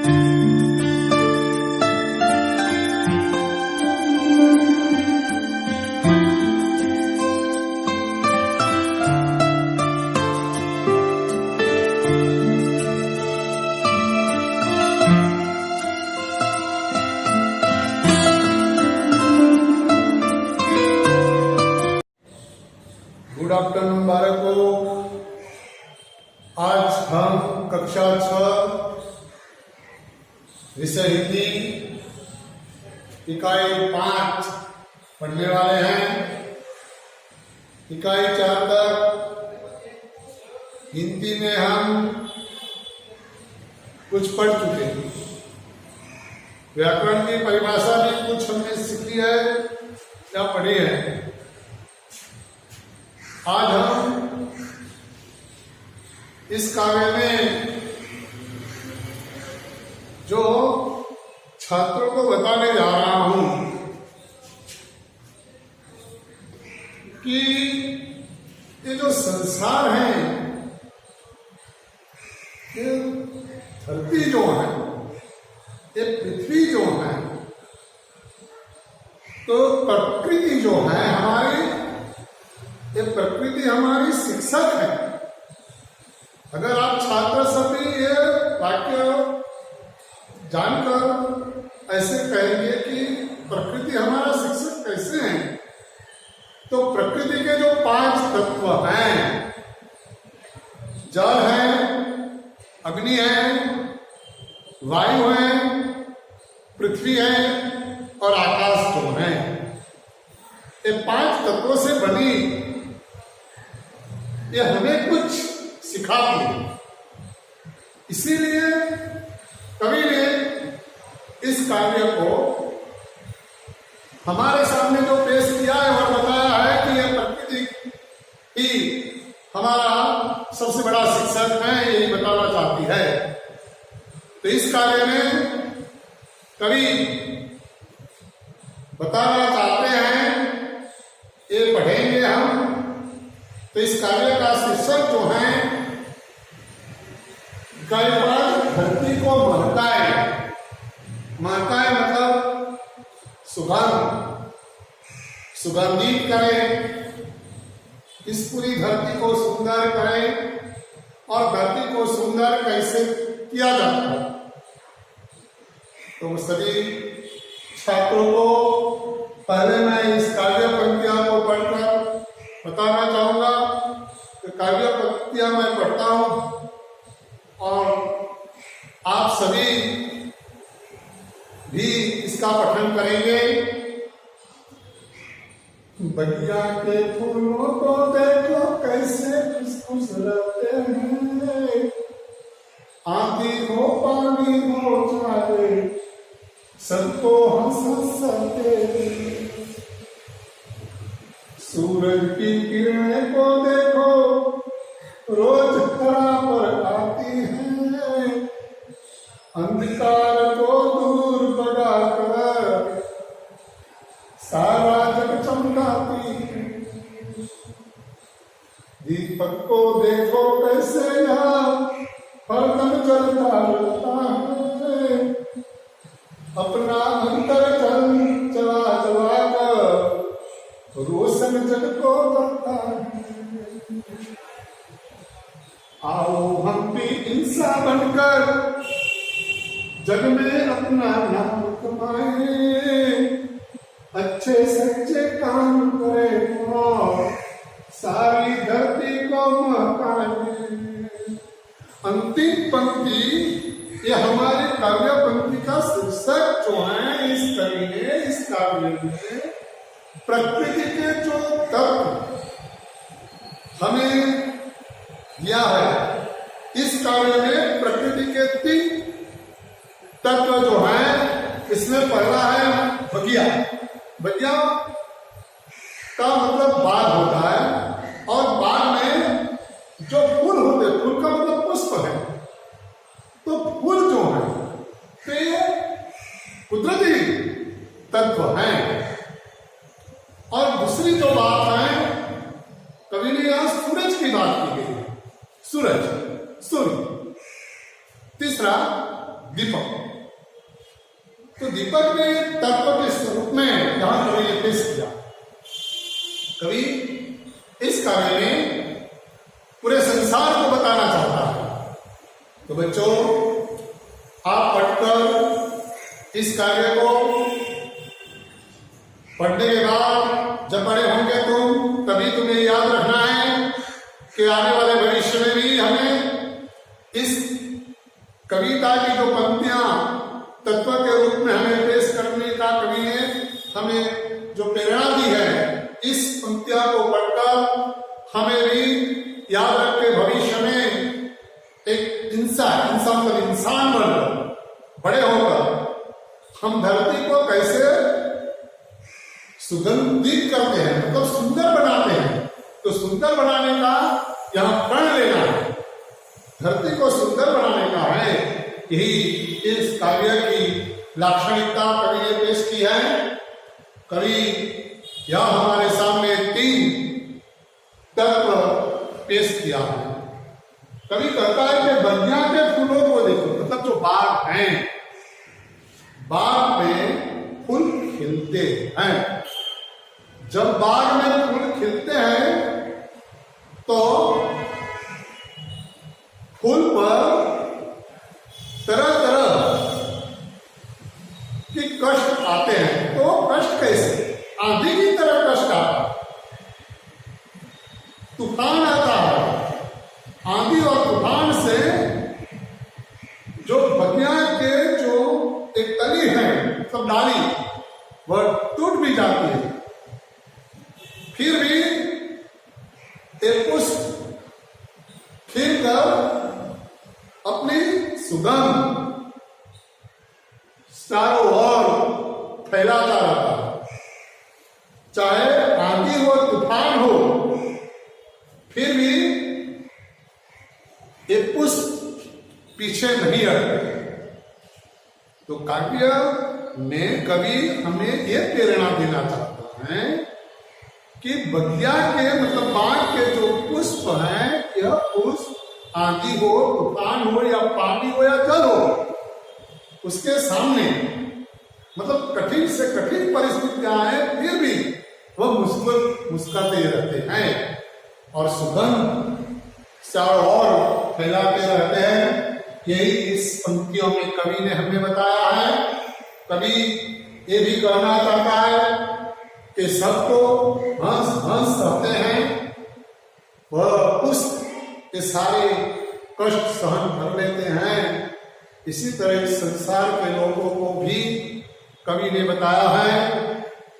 Good afternoon बालकों, आज हम कक्षा 6 विषय हिंदी इकाई 5 पढ़ने वाले हैं। इकाई 4 तक हिंदी में हम कुछ पढ़ चुके हैं। व्याकरण की परिभाषा भी कुछ हमने सीखी है या पढ़ी है। आज हम इस कार्य में जो छात्रों को बताने जा रहा हूं कि ये जो संसार है, ये धरती जो है, ये पृथ्वी जो है, तो प्रकृति जो है हमारी, ये प्रकृति हमारी शिक्षक है। अगर आप छात्र सभी ये वाक्य जानकर ऐसे कहेंगे कि प्रकृति हमारा शिक्षक कैसे है, तो प्रकृति के जो 5 तत्व हैं, जल है, अग्नि है, वायु है, पृथ्वी है और आकाश जो है, ये 5 तत्वों से बनी ये हमें कुछ सिखाती है। इसीलिए कवि ने इस कार्य को हमारे सामने जो पेश किया है और बताया है कि यह प्रकृति ही हमारा सबसे बड़ा शिक्षक है, यही बताना चाहती है। तो इस कार्य में कवि बताना चाहते हैं, ये पढ़ेंगे हम। तो इस कार्य का शीर्षक जो है, गलबल धरती को महकाए। महकाए मतलब सुगंधित करें, इस पूरी धरती को सुंदर करें। और धरती को सुंदर कैसे किया जाता है, तो सभी छात्रों को पहले मैं इस कार्य पंक्तियां को पढ़कर बताना चाहूंगा कि काव्य पंक्तियां मैं पढ़ता हूं और आप सभी भी इसका पठन करेंगे। बगिया के फूलों को देखो कैसे खुशखुशराते हैं, आंधी हो पानी हो चाहे सबको हंसाते। सूरज की किरणें को देखो रोज धरा पर आती हैं, अंधकार को दूर भगाकर सारा जग चमकाती है। दीपक को देखो कैसे यहाँ हरदम जलता रहता है, अपना अंतर चला चला कर रोशन जग को करता है। आओ हम भी इंसान बनकर जग में अपना नाम कमाए, अच्छे सच्चे काम करें और सारी धरती को महकाए। अंतिम पंक्ति ये हमारे काव्य पंक्ति का शीर्षक जो है, इस कवि ने इस काव्य में प्रकृति के जो तत्व हमें दिया है, इस काव्य में प्रकृति के 3 तत्व जो है, इसमें पहला है बगिया। बगिया का मतलब बाग होता है, और बाग में जो फूल होते हैं, फूल का मतलब पुष्प है, तो फूल जो है तो ये कुदरती तत्व है। और दूसरी जो बात है, कवि ने यहां सूरज की बात की गई है, सूरज, सूर्य। तीसरा दीपक। तो दीपक ने तत्व के स्वरूप में यहां कवि ने पेश किया। कवि इस कार्य में पूरे संसार को बताना चाहता है। तो बच्चों, आप पढ़कर इस कार्य को पढ़ने के बाद जब बड़े होंगे तुम, तभी तुम्हें याद रखना है कि आने वाले भविष्य में भी हमें इस कविता की जो पंक्तियां तत्व के रूप में हमें पेश करने का कवि ने हमें जो प्रेरणा दी है, इस पंक्तियों को पढ़कर हमें भी याद रख के भविष्य में एक इंसान बनकर बड़े होकर हम धरती को कैसे सुगंधित करते हैं, मतलब सुंदर बनाते हैं। तो सुंदर बनाने का यहाँ प्रण लेना है, धरती को सुंदर बनाने का है। यही इस कार्य की लाक्षणिकता कवि ने पेश की है। कवि यह हमारे सामने 3 तत्व पेश किया है। कवि कहता है कि बगिया के फूलों को देखो, मतलब जो बाग हैं, बाग में फूल खिलते हैं। जब बाग में फूल खिलते हैं तो फूल पर तरह तरह के कष्ट आते हैं। तो कष्ट कैसे? आंधी की तरह कष्ट आता है, तूफान आता है। आंधी और तूफान से जो बगिया के जो एक कली है, सब डाली, वह टूट भी जाती है। फिर भी एक पुष्प खिलकर अपनी सुगंध चारों ओर फैलाता रहता है। चाहे आंधी हो, तूफान हो, फिर भी एक पुष्प पीछे नहीं हटते। तो काव्य में कवि हमें यह प्रेरणा देना चाहता है कि बगिया के मतलब बाग के जो पुष्प हैं, यह पुष्प आंधी हो, तूफान हो, या पानी हो, या जल हो, उसके सामने मतलब कठिन से कठिन परिस्थितियां आए, फिर भी वह मुस्कुराते रहते हैं और सुगंध चारों ओर फैलाते रहते हैं। यही इस पंक्तियों में कवि ने हमें बताया है। कवि ये भी कहना चाहता है कि सबको हंस हंस कहते हैं, वह पुष्प के सारे कष्ट सहन कर लेते हैं। इसी तरह संसार के लोगों को भी कवि ने बताया है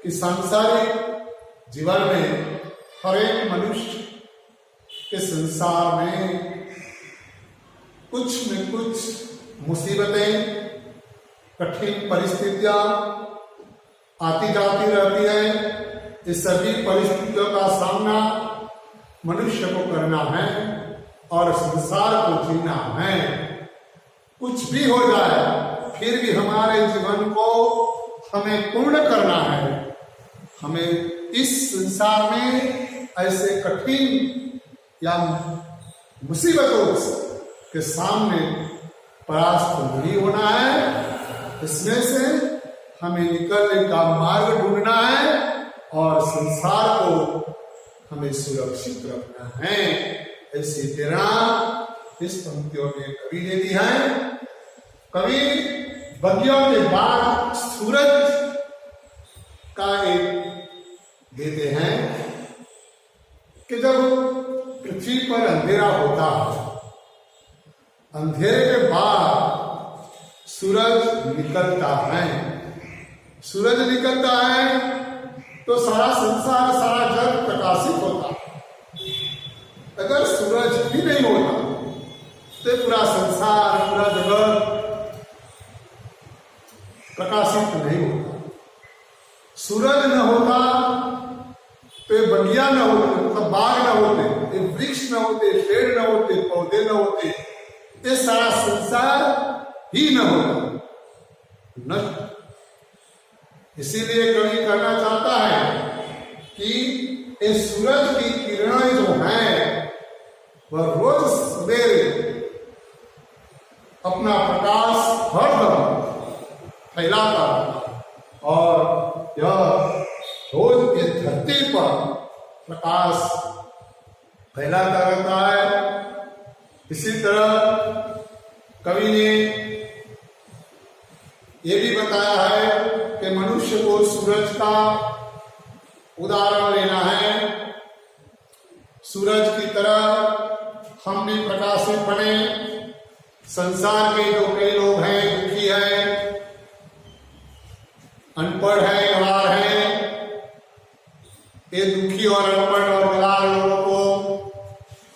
कि सांसारिक जीवन में हर एक मनुष्य के संसार में कुछ न कुछ मुसीबतें, कठिन परिस्थितियां आती जाती रहती है। इस सभी परिस्थितियों का सामना मनुष्य को करना है और संसार को जीना है। कुछ भी हो जाए, फिर भी हमारे जीवन को हमें पूर्ण करना है। हमें इस संसार में ऐसे कठिन या मुसीबतों के सामने परास्त नहीं होना है। इसमें से हमें निकलने का मार्ग ढूंढना है और संसार को हमें सुरक्षित रखना है। ऐसी प्रेरणा इस पंक्तियों में कवि ने दी है। कवि बगियों के बाद सूरज का एक देते हैं कि जब पृथ्वी पर अंधेरा होता है, अंधेरे के बाद सूरज निकलता है। सूरज निकलता है तो सारा संसार, सारा जग प्रकाशित होता है। अगर सूरज भी नहीं होता तो पूरा संसार, पूरा जगत प्रकाशित नहीं होता। सूरज न होता तो बगिया न होते, मतलब बाग न होते, वृक्ष न होते, पेड़ न होते, पौधे न होते, ये सारा संसार ही न होता। न इसीलिए कवि कहना चाहता है कि इस सूरज की किरणें जो हैं, वह रोज सवेरे अपना प्रकाश हर फैलाता रहता है और यह रोज इस धरती पर प्रकाश फैलाता रहता है। इसी तरह कवि ने ये भी बताया है कि मनुष्य को सूरज का उदाहरण लेना है। सूरज की तरह हम भी प्रकाशित बने। संसार के जो कई लोग हैं, दुखी हैं, अनपढ़ हैं, गंवार हैं, ये दुखी और अनपढ़ और गंवार लोगों को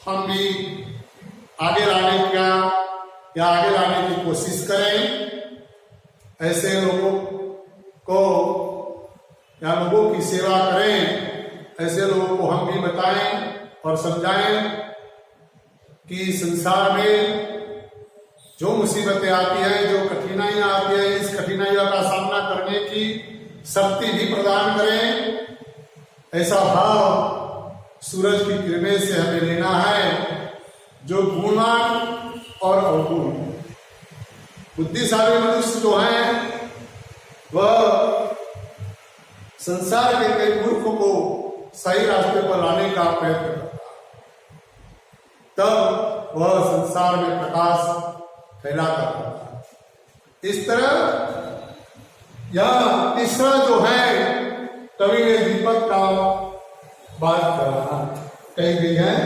हम भी आगे लाने का या आगे लाने की कोशिश करें। ऐसे लोगों को या लोगों की सेवा करें। ऐसे लोगों को हम भी बताएं और समझाएं कि संसार में जो मुसीबतें आती हैं, जो कठिनाइयां आती हैं, इस कठिनाइयों का सामना करने की शक्ति भी प्रदान करें। ऐसा भाव सूरज की किरणें से हमें लेना है, जो गुणवान और अवगुण बुद्धिशाली मनुष्य जो हैं, वह संसार के कई मूर्खों को सही रास्ते पर लाने का प्रयत्न करता है, तब वह संसार में प्रकाश फैलाता रहता है। इस तरह यह तीसरा जो है, कवि ने दीपक का बात कही गई है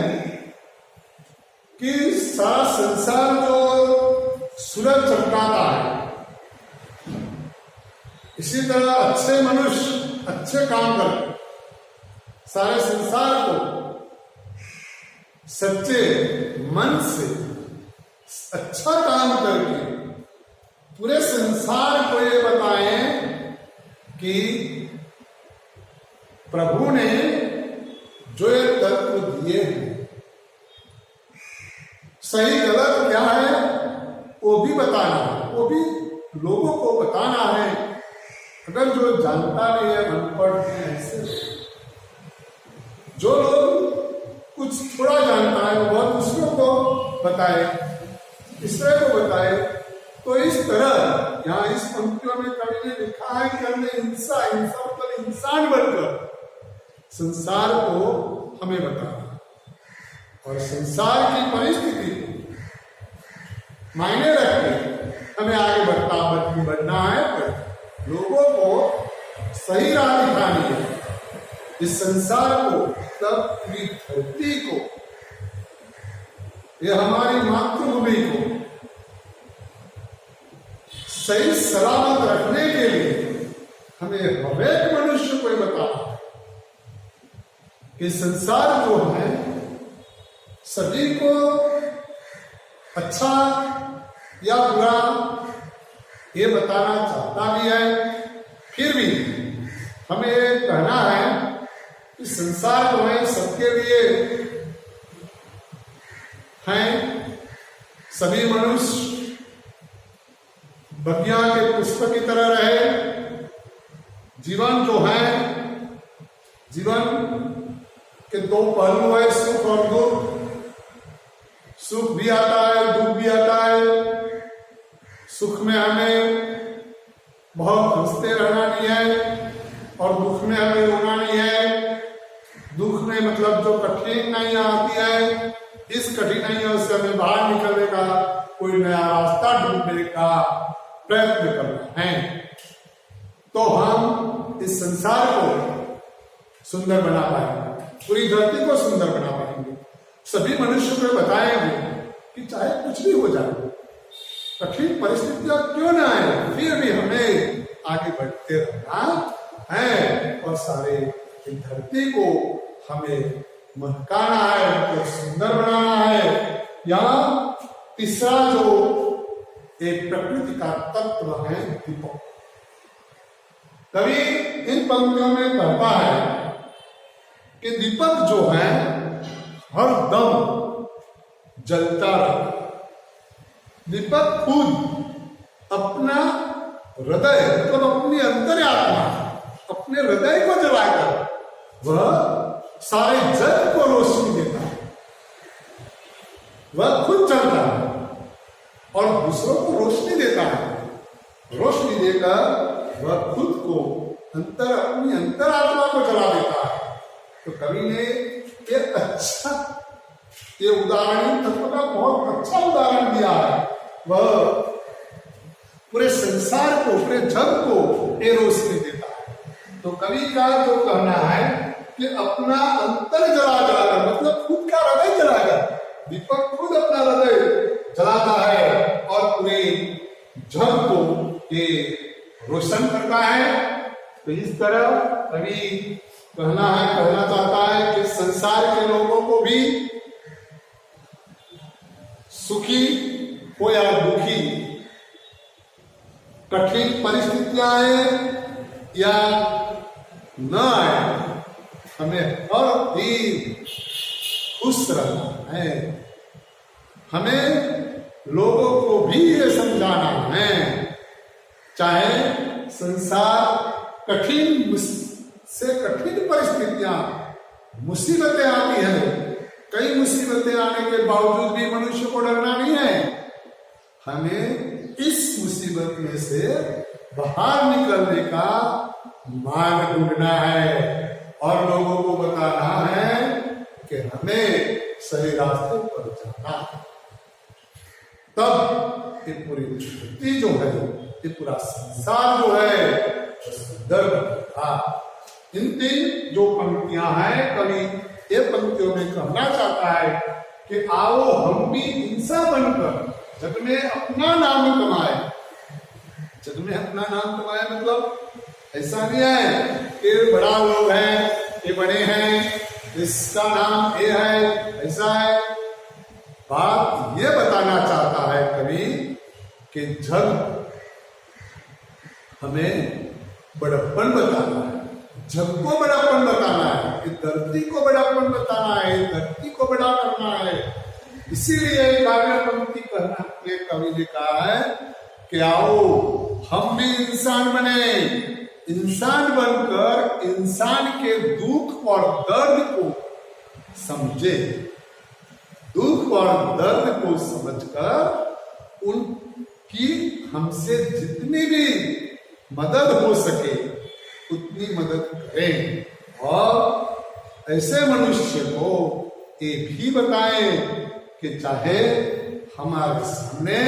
कि सारा संसार जो सूरज चमकाता है, इसी तरह अच्छे मनुष्य अच्छे काम करते सारे संसार को सच्चे मन से अच्छा काम करके पूरे संसार को ये बताएं कि प्रभु ने जो ये तत्व दिए हैं, सही गलत क्या है वो भी बताना है, वो भी लोगों को बताना है। अगर जो जानता नहीं है, अनपढ़ है, ऐसे जो लोग कुछ थोड़ा जानता है वह दूसरों को बताए, तीसरे को बताए। तो इस तरह यहाँ इस पंक्तियों में कवि ने लिखा है कि हमने हिंसा मतलब इंसान बनकर संसार को हमें बताना और संसार की परिस्थिति मायने रख के हमें आगे बढ़ना है, पर लोगों को सही राह दिखानी है। इस संसार को, तब पूरी धरती को, ये हमारी मातृभूमि को सही सलामत रखने के लिए हमें हर एक मनुष्य को बताना कि संसार जो है सभी को अच्छा या बुरा ये बताना चाहता भी है। फिर भी हमें ये कहना है कि संसार जो है सबके लिए हैं। सभी मनुष्य बगिया के पुष्प की तरह रहे। जीवन जो है, जीवन के दो पहलू है, सुख और दुख। सुख भी आता है, दुख भी आता है। सुख में हमें बहुत हंसते रहना नहीं है और दुख में हमें रोना नहीं है। दुख में मतलब जो कठिनाइयां आती है, इस कठिनाइयों से हमें बाहर निकलने का कोई नया रास्ता ढूंढने का प्रयत्न करना है, तो हम इस संसार को सुंदर बना पाएंगे, पूरी धरती को सुंदर बना पाएंगे। सभी मनुष्यों को बताएंगे कि चाहे कुछ भी हो जाए, कठिन परिस्थितियां क्यों ना आए, फिर भी हमें आगे बढ़ते रहना है और सारे धरती को हमें महकाना है, मतलब सुंदर बनाना है। यहाँ तीसरा जो एक प्रकृति का तत्व है दीपक। कवि इन पंक्तियों में कहता है कि दीपक जो है हर दम जलता रहे। दीपक खुद अपना हृदय मतलब अपनी अंतर्यात्मा, अपने हृदय को जलाकर वह सारे जग को रोशनी देता है। वह खुद चलता है और दूसरों को रोशनी देता है। रोशनी देकर देकर वह खुद को अपनी अंतरात्मा को जला देता है। तो कवि ने ये उदाहरण तत्व का बहुत अच्छा उदाहरण दिया है। वह पूरे संसार को, पूरे जग को ये रोशनी देता है। तो कवि का जो कहना है कि अपना अंतर जला जलाकर, मतलब खुद का हृदय जलाकर, दीपक खुद अपना हृदय जलाता है और पूरे जग को ये रोशन करता है। तो इस तरह कवि कहना चाहता है कि संसार के लोगों को भी सुखी हो या दुखी, कठिन परिस्थितियां आए या न आए, हमें हर दिन खुश रहना है। हमें लोगों को भी ये समझाना है, चाहे संसार कठिन से कठिन परिस्थितियां, मुसीबतें आती हैं, कई मुसीबतें आने के बावजूद भी मनुष्य को डरना नहीं है। हमें इस मुसीबत में से बाहर निकलने का मार्ग ढूंढना है और लोगों को बताना है कि हमें सही रास्ते पर जाना है। तब ये पूरी धरती जो है, ये पूरा संसार जो है सुंदर बनेगा। इन तीन जो पंक्तियां हैं, कवि ये पंक्तियों में कहना चाहता है कि आओ हम भी इंसान बनकर जग में अपना नाम कमाए। जग में अपना नाम कमाए मतलब ऐसा नहीं है कि बड़ा लोग हैं, ये बड़े हैं, इसका नाम ये है, ऐसा है। बात ये बताना चाहता है कवि कि जग हमें बड़प्पन बताना है, जग को बड़ापन बताना है, धरती को बड़ापन बताना है, धरती को बड़ा करना है। इसीलिए काव्य पंक्ति कहना के कवि ने कहा है कि आओ हम भी इंसान बने, इंसान बनकर इंसान के दुख और दर्द को समझे, दुख और दर्द को समझकर उनकी हमसे जितनी भी मदद हो सके उतनी मदद करें और ऐसे मनुष्य को ये भी बताएं कि चाहे हमारे सामने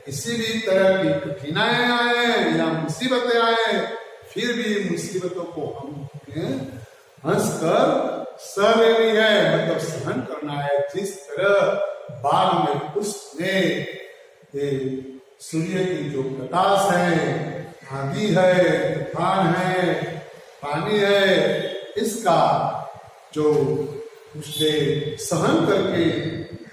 किसी भी तरह की कठिनाइयां आए या मुसीबतें आए, फिर भी मुसीबतों को हम हंसकर सह लेनी है, मतलब सहन करना है। जिस तरह बाग में पुष्प में सूर्य की जो प्रकाश है, आंधी है, तूफान है, पानी है, इसका जो उसने सहन करके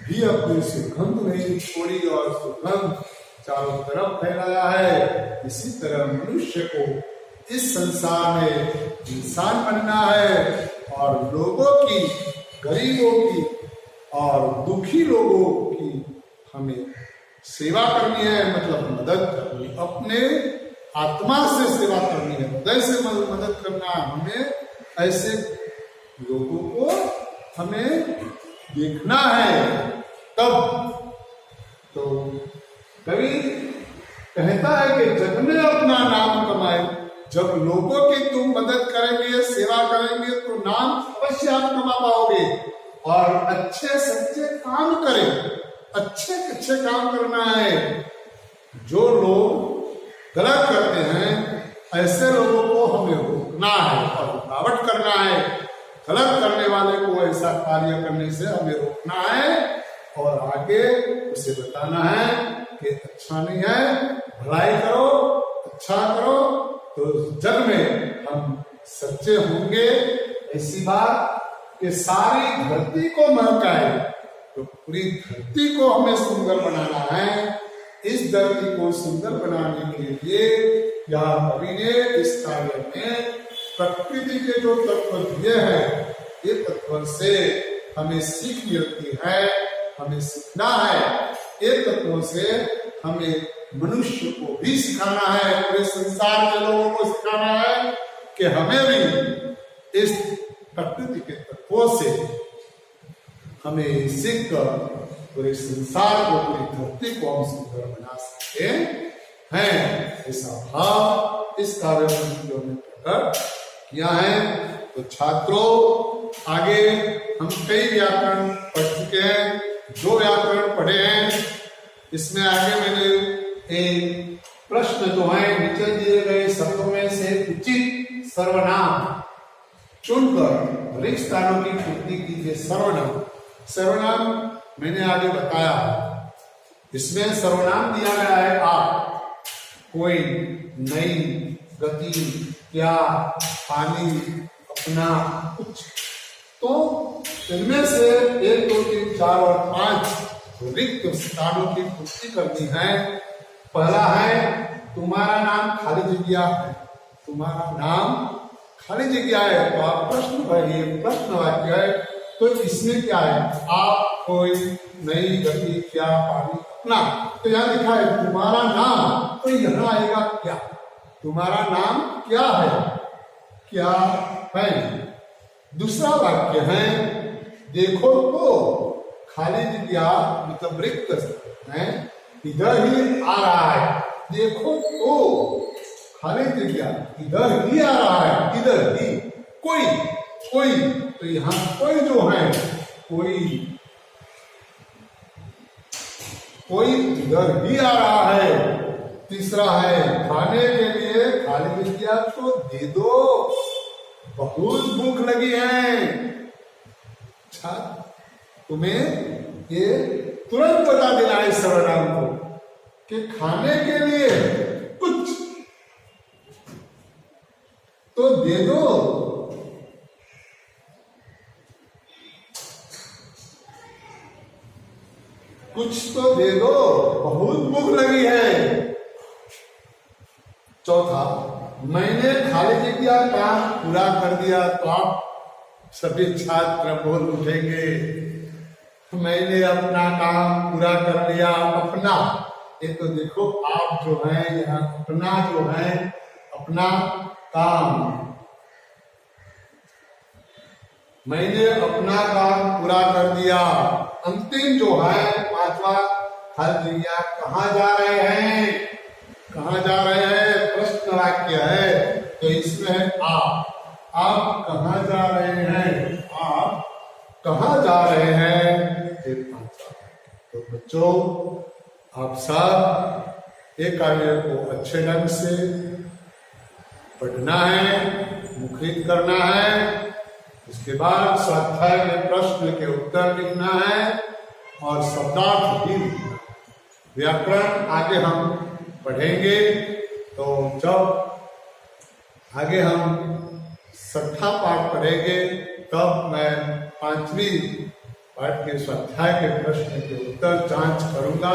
भी अपनी सुगंध नहीं छोड़ी और सुगंध चारों तरफ फैलाया है, इसी तरह मनुष्य को इस संसार में इंसान बनना है और लोगों की, गरीबों की और दुखी लोगों की हमें सेवा करनी है, मतलब मदद करनी, अपने आत्मा से सेवा करनी है, हृदय से मदद करना है। हमें ऐसे लोगों को हमें देखना है। तब तो कवि कहता है कि जग में अपना नाम कमाए। जब लोगों की तुम मदद करेंगे, सेवा करेंगे, तो नाम अवश्य आप कमा पाओगे। और अच्छे सच्चे काम करें, अच्छे काम करना है। जो लोग गलत करते हैं, ऐसे लोगों को हमें रोकना है और रुकावट करना है। गलत करने वाले को ऐसा कार्य करने से हमें रोकना है और आगे उसे बताना है कि अच्छा नहीं है, भलाई करो, अच्छा करो, तो जग में हम सच्चे होंगे। ऐसी बात कि सारी धरती को महकाए, तो पूरी धरती को हमें सुंदर बनाना है। इस धरती को सुंदर बनाने के लिए यहाँ कवि ने इस कार्य में प्रकृति के जो तत्व दिए हैं, ये तत्व से हमें सीख मिलती है, हमें सीखना है। ये तत्वों से हमें मनुष्य को भी सिखाना है, पूरे संसार के लोगों को सिखाना है कि हमें भी इस प्रकृति के तत्वों से हमें सीख कर पूरे संसार को, पूरी धरती को हम सुंदर बना सकते हैं। ऐसा भाव इस काव्य पंक्तियों में प्रकट किया है। तो छात्रों, आगे हम कई व्याकरण पढ़ चुके हैं, 2 व्याकरण पढ़े हैं। इसमें आगे मैंने एक प्रश्न जो है नीचे दिए गए शब्दों में से उचित सर्वनाम चुनकर रिक्त स्थानों की पूर्ति कीजिए। सर्वनाम मैंने आगे बताया, इसमें सर्वनाम दिया गया है आप, कोई, नई, गति, क्या, पानी, अपना, कुछ। तो इनमें से 1, 2, 3, 4 और 5 रिक्त स्थानों की पूर्ति करनी है। पहला है तुम्हारा नाम खाली जगह है, तुम्हारा नाम खाली जगह है। तो आप प्रश्न पढ़िए, प्रश्न वाक्य है, तो इसमें क्या है? आप, कोई, नई, गति, क्या, पानी, अपना। तो यहाँ लिखा है तुम्हारा नाम, तो यहाँ आएगा क्या? तुम्हारा नाम क्या है? क्या है? दूसरा वाक्य है देखो तो, खाली जगह मतलब रिक्त है, इधर ही आ रहा है। देखो तो खाली जगह इधर ही आ रहा है, इधर ही। कोई, तो यहाँ कोई जो है, कोई इधर ही आ रहा है। तीसरा है खाने के लिए खाली जगह तो दे दो, बहुत भूख लगी है। अच्छा, तुम्हें ये तुरंत बता देना है सर्वनाम को कि खाने के लिए कुछ तो दे दो। कुछ तो दे दो, बहुत भूख लगी है। चौथा, मैंने खाली जगह काम पूरा कर दिया। तो आप सभी छात्र बोल उठेंगे, मैंने अपना काम पूरा कर लिया। अपना, ये तो देखो आप जो है यहाँ अपना जो है, अपना काम, मैंने अपना काम पूरा कर दिया। अंतिम जो है 5वां, खाली जगह कहाँ जा रहे हैं? कहाँ जा रहे हैं? प्रश्न वाक्य है, तो इसमें है आप कहाँ जा रहे हैं? आप कहाँ जा रहे हैं? तो बच्चों, आप सब एक कार्य को अच्छे ढंग से पढ़ना है, मुखरित करना है। उसके बाद स्वाध्याय में प्रश्न के उत्तर लिखना है और शब्दार्थ भी लिखना है। व्याकरण आगे हम पढ़ेंगे, तो जब आगे हम 6ठा पाठ पढ़ेंगे तब मैं 5वीं पाठ के स्वाध्याय के प्रश्न के उत्तर जांच करूंगा।